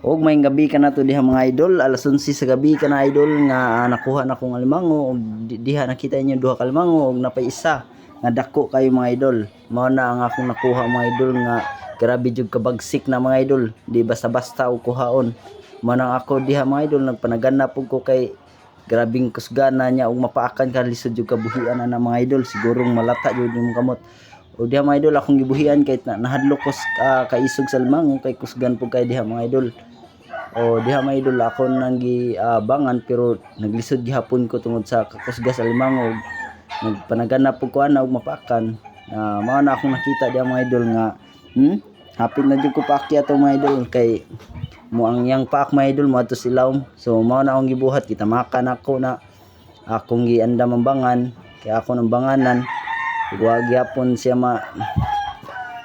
Og may gabi ka na to diha mga idol, alas 11 sa gabi ka na idol nga nakuha na kong alimango og diha nakita inyo duha ka alimango og napay isa nga dako kayo mga idol. Mao na ang akong nakuha mga idol nga grabe jud kabagsik na mga idol, di basta-basta og kuhaon. Mao nang ako diha mga idol nagpanagana pug ko kay grabing kusgana niya og mapaakan ka lisod jud kabuhian na mga idol, sigurong malata jud yung kamot. O diha mga idol akong gibuhian kay nahadlok ko kaisog sa alimango kay kusgan pug kay diha mga idol. O diha mga idol ako nang gibangan pero naglisod gihapon ko tungod sa kakusgas alimango. Nagpanagana pug ko ana og mapakan. Mao na akong nakita diha mga idol nga hapit na jud ko paakyat mga idol kay mo ang yang paak mga idol mo ato silawom. So mao na akong gibuhat kita makan ako na akong giandam ang bangan kay ako nang banganan. Wa gyapon siya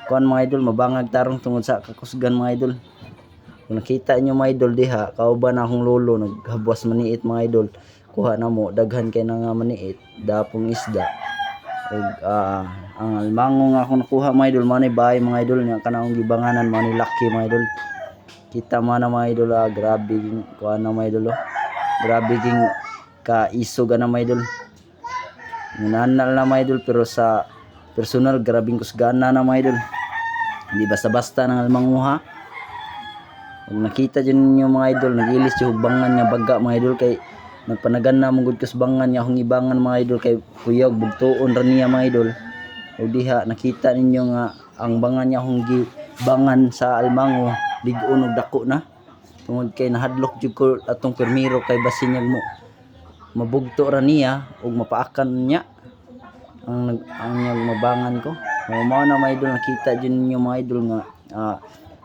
kuan mga idol mabangag tarong tungod sa kakusgan mga idol. Kung nakita niyo mga idol diha, kauban akong lolo naghabwas maniit mga idol. Kuha na mo daghan kay na nga maniit, dapong isda. Og ang alimango nga akong nakuha mga idol, mao ni bahay mga idol nga kanang gibanganan mao ni laki mga idol. Kita man na mga idol, grabe kuha na mga idol. Grabe ging kaisog na mga idol. Nananal na mga idol pero sa personal grabing kusgana na mga idol. Hindi basta-basta ng alimango ha. Kung nakita dyan yung mga idol, nag-ilis yung bangan niya baga mga idol kay nagpanagana mong gud bangan niya akong ibangan mga idol kay kuyog bugtuon ra niya mga idol. O diha nakita ninyo nga ang bangan niya akong gibangan sa alimango lig-on og dako na. Tungod kay nahadlok jud ko atong permiro kay basin niya mo mabugto ra niya og mapaakan niya ang mabangan ko. Mao na mga idol nakita dyan ninyo mga idol nga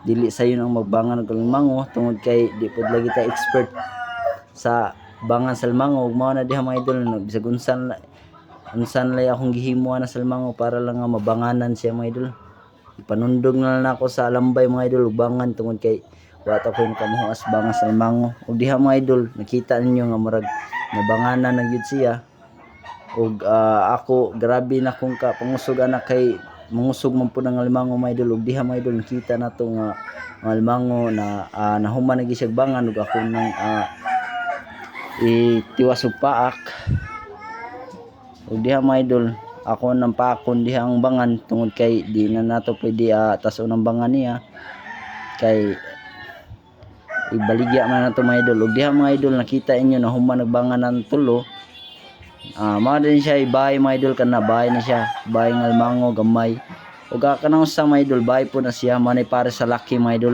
dili sayon ang magbangan og alimango tungod kay di pud lagi ta expert sa bangan sa alimango. Mao na diha mga idol bisag unsan lay akong gihimo na sa alimango para lang nga mabanganan siya mga idol. Ipanundog na lang ako sa lambay mga idol ug bangan tungod kay wa ta ko kamuhas bangan sa alimango. Ug diha mga idol nakita ninyo nga murag nabanganan na gyud siya. Ug ako grabe na kong pangusog anak kay mangusog man po ng alimango mga idol. Ug diha mga idol nakita na to nga alimango na nahuman na gisag bangan ug ako nang itiwas og paak. Ug diha mga idol ako nang paakon diha ang bangan tungod kay di na nato pwede tas-on ang bangan niya kay ibaligya man nato mga idol. Ug diha mga idol nakita inyo na human nagbangan ng tulo. Mao din siya bahay mga idol kana bahay na siya, bahay ng alimango gamay. Ug kanang sa mga idol bahay po na siya manay para sa laki mga idol.